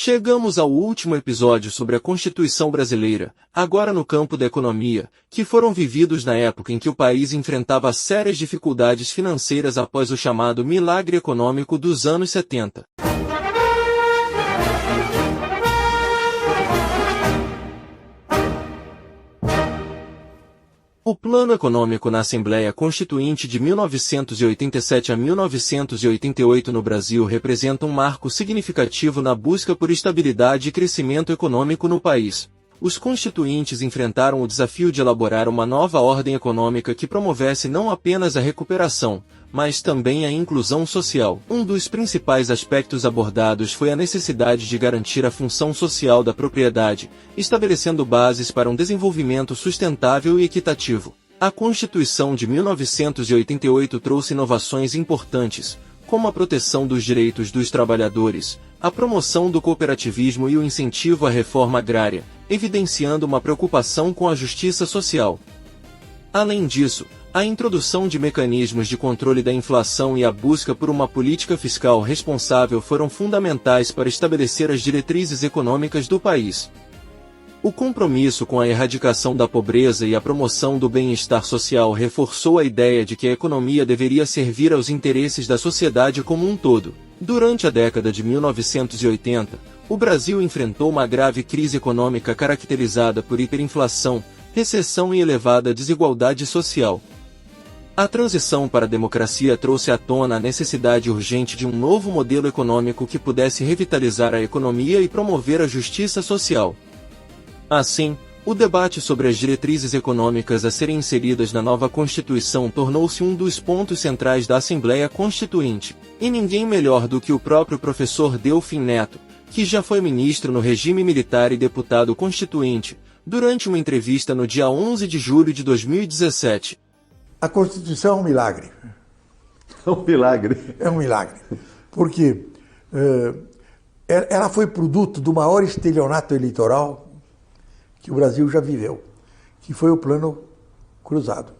Chegamos ao último episódio sobre a Constituição Brasileira, agora no campo da economia, que foram vividos na época em que o país enfrentava sérias dificuldades financeiras após o chamado milagre econômico dos anos 70. O Plano Econômico na Assembleia Constituinte de 1987 a 1988 no Brasil representa um marco significativo na busca por estabilidade e crescimento econômico no país. Os constituintes enfrentaram o desafio de elaborar uma nova ordem econômica que promovesse não apenas a recuperação, mas também a inclusão social. Um dos principais aspectos abordados foi a necessidade de garantir a função social da propriedade, estabelecendo bases para um desenvolvimento sustentável e equitativo. A Constituição de 1988 trouxe inovações importantes, como a proteção dos direitos dos trabalhadores, a promoção do cooperativismo e o incentivo à reforma agrária, evidenciando uma preocupação com a justiça social. Além disso, a introdução de mecanismos de controle da inflação e a busca por uma política fiscal responsável foram fundamentais para estabelecer as diretrizes econômicas do país. O compromisso com a erradicação da pobreza e a promoção do bem-estar social reforçou a ideia de que a economia deveria servir aos interesses da sociedade como um todo. Durante a década de 1980, o Brasil enfrentou uma grave crise econômica caracterizada por hiperinflação, recessão e elevada desigualdade social. A transição para a democracia trouxe à tona a necessidade urgente de um novo modelo econômico que pudesse revitalizar a economia e promover a justiça social. Assim, o debate sobre as diretrizes econômicas a serem inseridas na nova Constituição tornou-se um dos pontos centrais da Assembleia Constituinte, e ninguém melhor do que o próprio professor Delfim Neto, que já foi ministro no regime militar e deputado constituinte, durante uma entrevista no dia 11 de julho de 2017. A Constituição é um milagre. É um milagre. É um milagre. Porque ela foi produto do maior estelionato eleitoral que o Brasil já viveu, que foi o Plano Cruzado.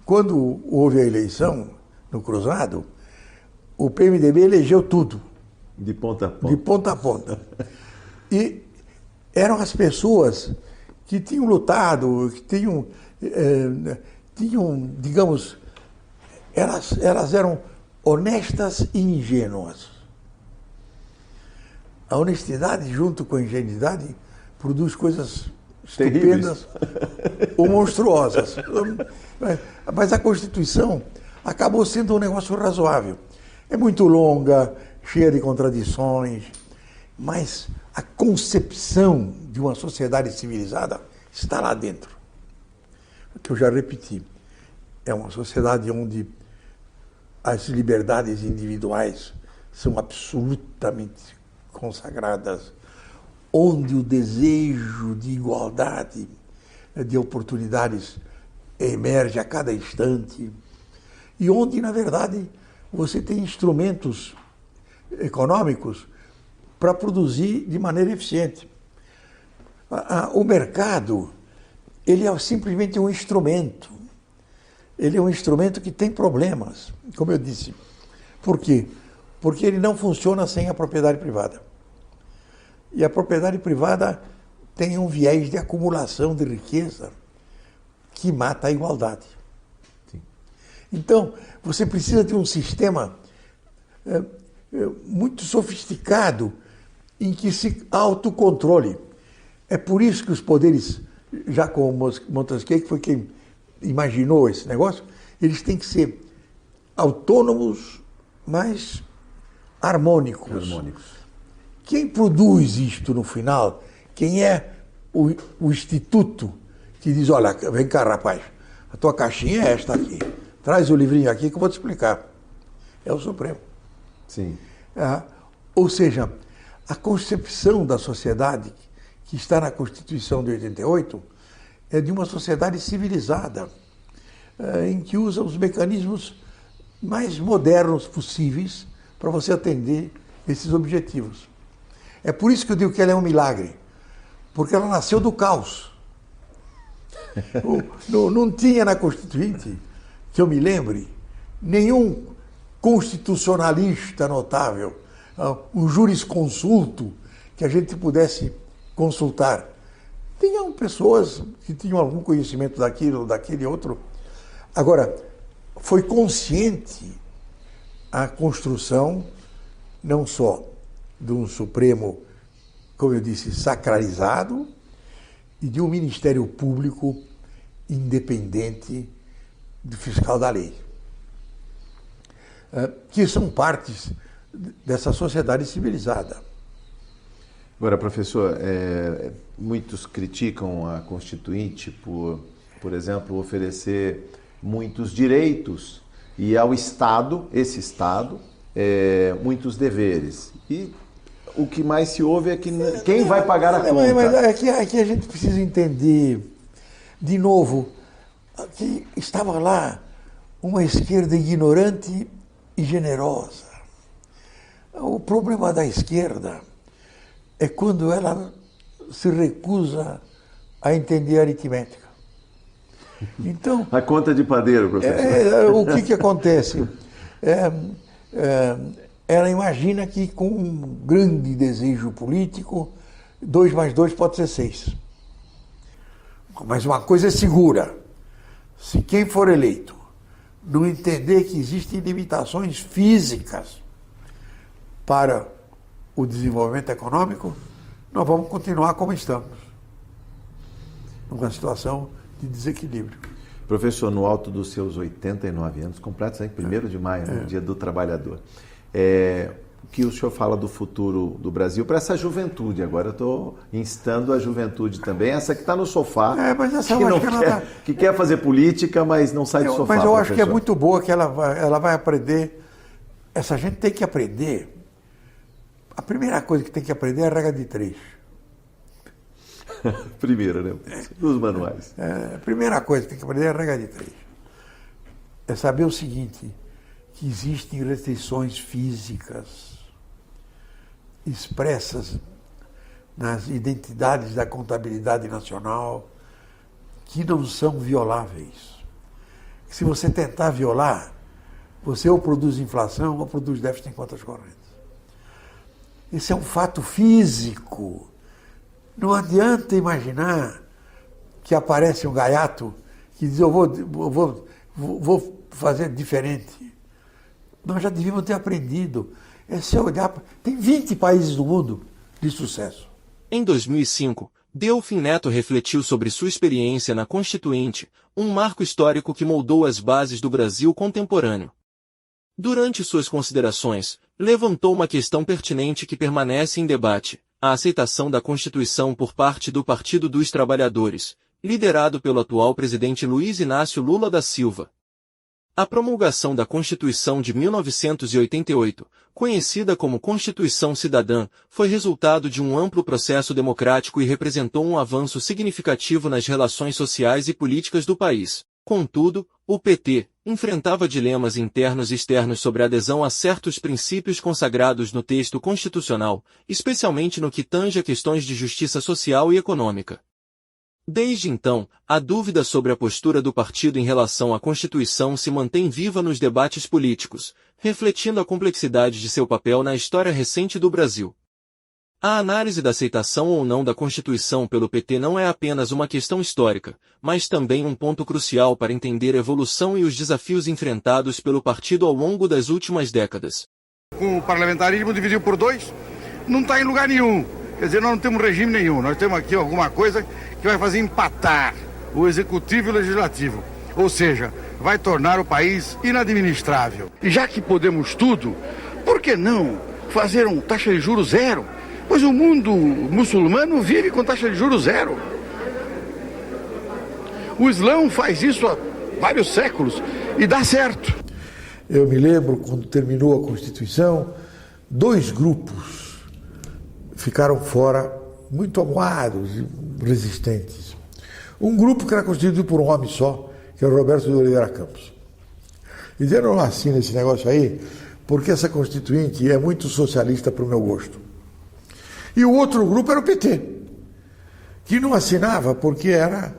Quando houve a eleição no Cruzado, o PMDB elegeu tudo. De ponta a ponta. De ponta a ponta. E eram as pessoas que tinham lutado, que tinham, digamos, elas eram honestas e ingênuas. A honestidade junto com a ingenuidade produz coisas estupendas ou monstruosas. Mas a Constituição acabou sendo um negócio razoável. É muito longa, cheia de contradições, mas a concepção de uma sociedade civilizada está lá dentro. O que eu já repeti, é uma sociedade onde as liberdades individuais são absolutamente consagradas, onde o desejo de igualdade, de oportunidades emerge a cada instante, e onde, na verdade, você tem instrumentos econômicos para produzir de maneira eficiente. O mercado, ele é simplesmente um instrumento. Ele é um instrumento que tem problemas, como eu disse. Por quê? Porque ele não funciona sem a propriedade privada. E a propriedade privada tem um viés de acumulação de riqueza que mata a igualdade. Sim. Então, você precisa de um sistema muito sofisticado em que se autocontrole. É por isso que os poderes, já com Montesquieu, que foi quem imaginou esse negócio, eles têm que ser autônomos, mas harmônicos. Quem produz isto no final, quem é o instituto que diz, olha, vem cá, rapaz, a tua caixinha é esta aqui, traz o livrinho aqui que eu vou te explicar. É o Supremo. Sim. Ou seja, a concepção da sociedade que está na Constituição de 88 é de uma sociedade civilizada, em que usa os mecanismos mais modernos possíveis para você atender esses objetivos. É por isso que eu digo que ela é um milagre, porque ela nasceu do caos. Não tinha na Constituinte, que eu me lembre, nenhum constitucionalista notável. um jurisconsulto que a gente pudesse consultar. Tinham pessoas que tinham algum conhecimento daquilo, daquele outro. Agora, foi consciente a construção não só de um Supremo, como eu disse, sacralizado, e de um Ministério Público independente do fiscal da lei, que são partes dessa sociedade civilizada. Agora, professor, muitos criticam a Constituinte por exemplo, oferecer muitos direitos e ao Estado, esse Estado, muitos deveres. E o que mais se ouve é que quem vai pagar a conta? Mas aqui a gente precisa entender, de novo, que estava lá uma esquerda ignorante e generosa. O problema da esquerda é quando ela se recusa a entender a aritmética. Então, a conta de padeiro, professor. O que acontece? Ela imagina que com um grande desejo político, 2 mais 2 pode ser 6. Mas uma coisa é segura. Se quem for eleito não entender que existem limitações físicas para o desenvolvimento econômico, nós vamos continuar como estamos, numa situação de desequilíbrio. Professor, no alto dos seus 89 anos, completos em 1º de maio, no Dia do Trabalhador, o que o senhor fala do futuro do Brasil para essa juventude? Agora eu estou instando a juventude também, essa que está no sofá, mas essa que quer fazer política, mas não sai do sofá. Mas eu professor. Acho que é muito boa que ela vai aprender. Essa gente tem que aprender. A primeira coisa que tem que aprender é a regra de 3. Primeira, né? Dos manuais. A primeira coisa que tem que aprender é a regra de 3. É saber o seguinte, que existem restrições físicas expressas nas identidades da contabilidade nacional que não são violáveis. Se você tentar violar, você ou produz inflação ou produz déficit em contas correntes. Esse é um fato físico. Não adianta imaginar que aparece um gaiato que diz eu vou fazer diferente. Nós já devíamos ter aprendido. É só olhar. Tem 20 países no mundo de sucesso. Em 2005, Delfim Neto refletiu sobre sua experiência na Constituinte, um marco histórico que moldou as bases do Brasil contemporâneo. Durante suas considerações, levantou uma questão pertinente que permanece em debate: a aceitação da Constituição por parte do Partido dos Trabalhadores, liderado pelo atual presidente Luiz Inácio Lula da Silva. A promulgação da Constituição de 1988, conhecida como Constituição Cidadã, foi resultado de um amplo processo democrático e representou um avanço significativo nas relações sociais e políticas do país. Contudo, o PT enfrentava dilemas internos e externos sobre a adesão a certos princípios consagrados no texto constitucional, especialmente no que tange a questões de justiça social e econômica. Desde então, a dúvida sobre a postura do partido em relação à Constituição se mantém viva nos debates políticos, refletindo a complexidade de seu papel na história recente do Brasil. A análise da aceitação ou não da Constituição pelo PT não é apenas uma questão histórica, mas também um ponto crucial para entender a evolução e os desafios enfrentados pelo partido ao longo das últimas décadas. Com o parlamentarismo dividido por 2, não está em lugar nenhum. Quer dizer, nós não temos regime nenhum. Nós temos aqui alguma coisa que vai fazer empatar o executivo e o legislativo. Ou seja, vai tornar o país inadministrável. E já que podemos tudo, por que não fazer uma taxa de juros zero? Pois o mundo muçulmano vive com taxa de juros zero. O Islã faz isso há vários séculos e dá certo. Eu me lembro, quando terminou a Constituição, 2 grupos ficaram fora, muito amuados e resistentes. Um grupo que era constituído por um homem só, que era o Roberto de Oliveira Campos. E disseram, eu não assino esse negócio aí, porque essa Constituinte é muito socialista para o meu gosto. E o outro grupo era o PT, que não assinava porque era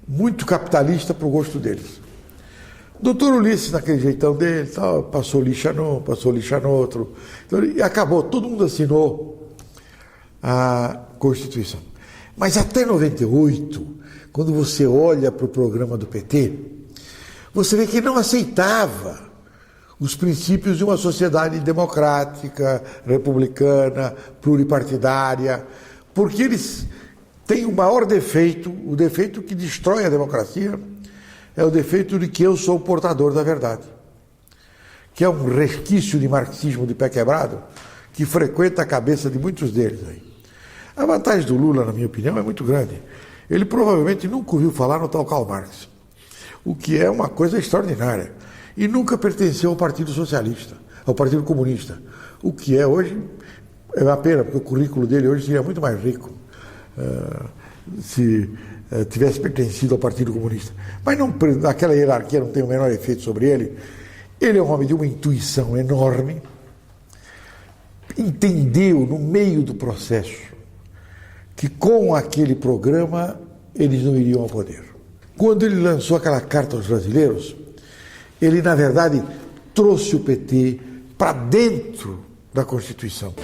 muito capitalista para o gosto deles. Doutor Ulisses, naquele jeitão dele, tal, passou lixa num, passou lixa no outro. Então, e acabou, todo mundo assinou a Constituição. Mas até 98, quando você olha para o programa do PT, você vê que não aceitava os princípios de uma sociedade democrática, republicana, pluripartidária, porque eles têm o maior defeito, o defeito que destrói a democracia, é o defeito de que eu sou o portador da verdade, que é um resquício de marxismo de pé quebrado que frequenta a cabeça de muitos deles aí. A vantagem do Lula, na minha opinião, é muito grande. Ele provavelmente nunca ouviu falar no tal Karl Marx, o que é uma coisa extraordinária. E nunca pertenceu ao Partido Socialista, ao Partido Comunista, o que é hoje, é uma pena, porque o currículo dele hoje seria muito mais rico se tivesse pertencido ao Partido Comunista. Mas não, aquela hierarquia não tem o menor efeito sobre ele. Ele é um homem de uma intuição enorme, entendeu no meio do processo que com aquele programa eles não iriam ao poder. Quando ele lançou aquela carta aos brasileiros, ele, na verdade, trouxe o PT para dentro da Constituição.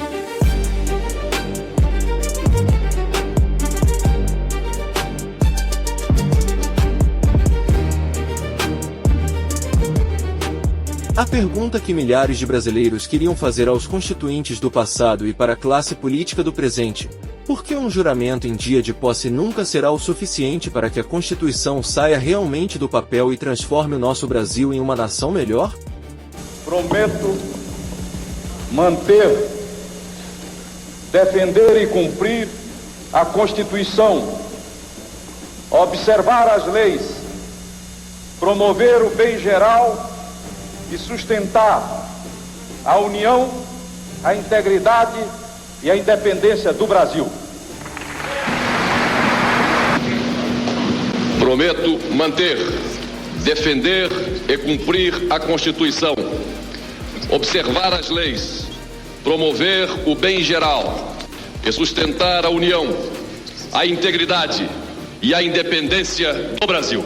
A pergunta que milhares de brasileiros queriam fazer aos constituintes do passado e para a classe política do presente: por que um juramento em dia de posse nunca será o suficiente para que a Constituição saia realmente do papel e transforme o nosso Brasil em uma nação melhor? Prometo manter, defender e cumprir a Constituição, observar as leis, promover o bem geral e sustentar a união, a integridade e a independência do Brasil. Prometo manter, defender e cumprir a Constituição, observar as leis, promover o bem geral e sustentar a união, a integridade e a independência do Brasil.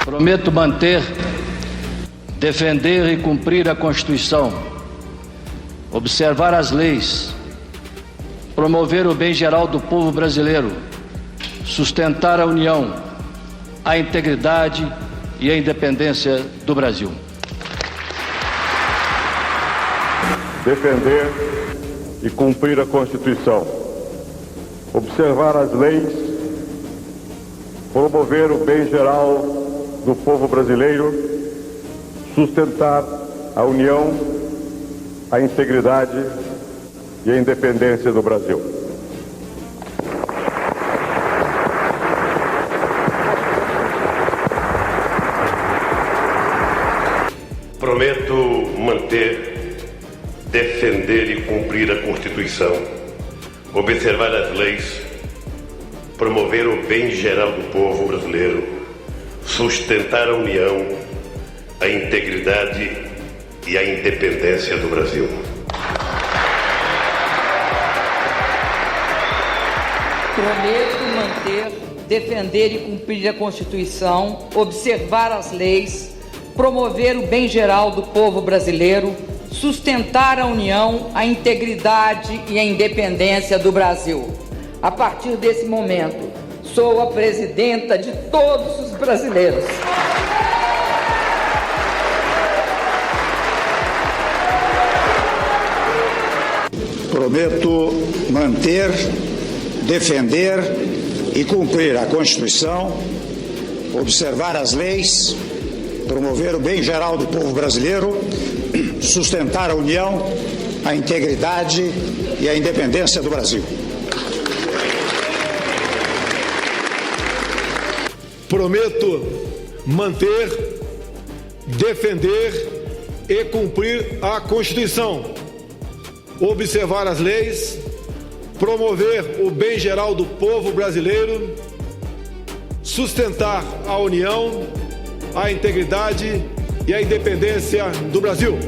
Prometo manter, defender e cumprir a Constituição, observar as leis, promover o bem geral do povo brasileiro, sustentar a união, a integridade e a independência do Brasil. Defender e cumprir a Constituição, observar as leis, promover o bem geral do povo brasileiro, sustentar a união, a integridade e a independência do Brasil. Prometo manter, defender e cumprir a Constituição, observar as leis, promover o bem geral do povo brasileiro, sustentar a união, a integridade e a independência do Brasil. Prometo manter, defender e cumprir a Constituição, observar as leis, promover o bem geral do povo brasileiro, sustentar a união, a integridade e a independência do Brasil. A partir desse momento, sou a presidenta de todos os brasileiros. Prometo manter, defender e cumprir a Constituição, observar as leis, promover o bem geral do povo brasileiro, sustentar a união, a integridade e a independência do Brasil. Prometo manter, defender e cumprir a Constituição, observar as leis, promover o bem geral do povo brasileiro, sustentar a união, a integridade e a independência do Brasil.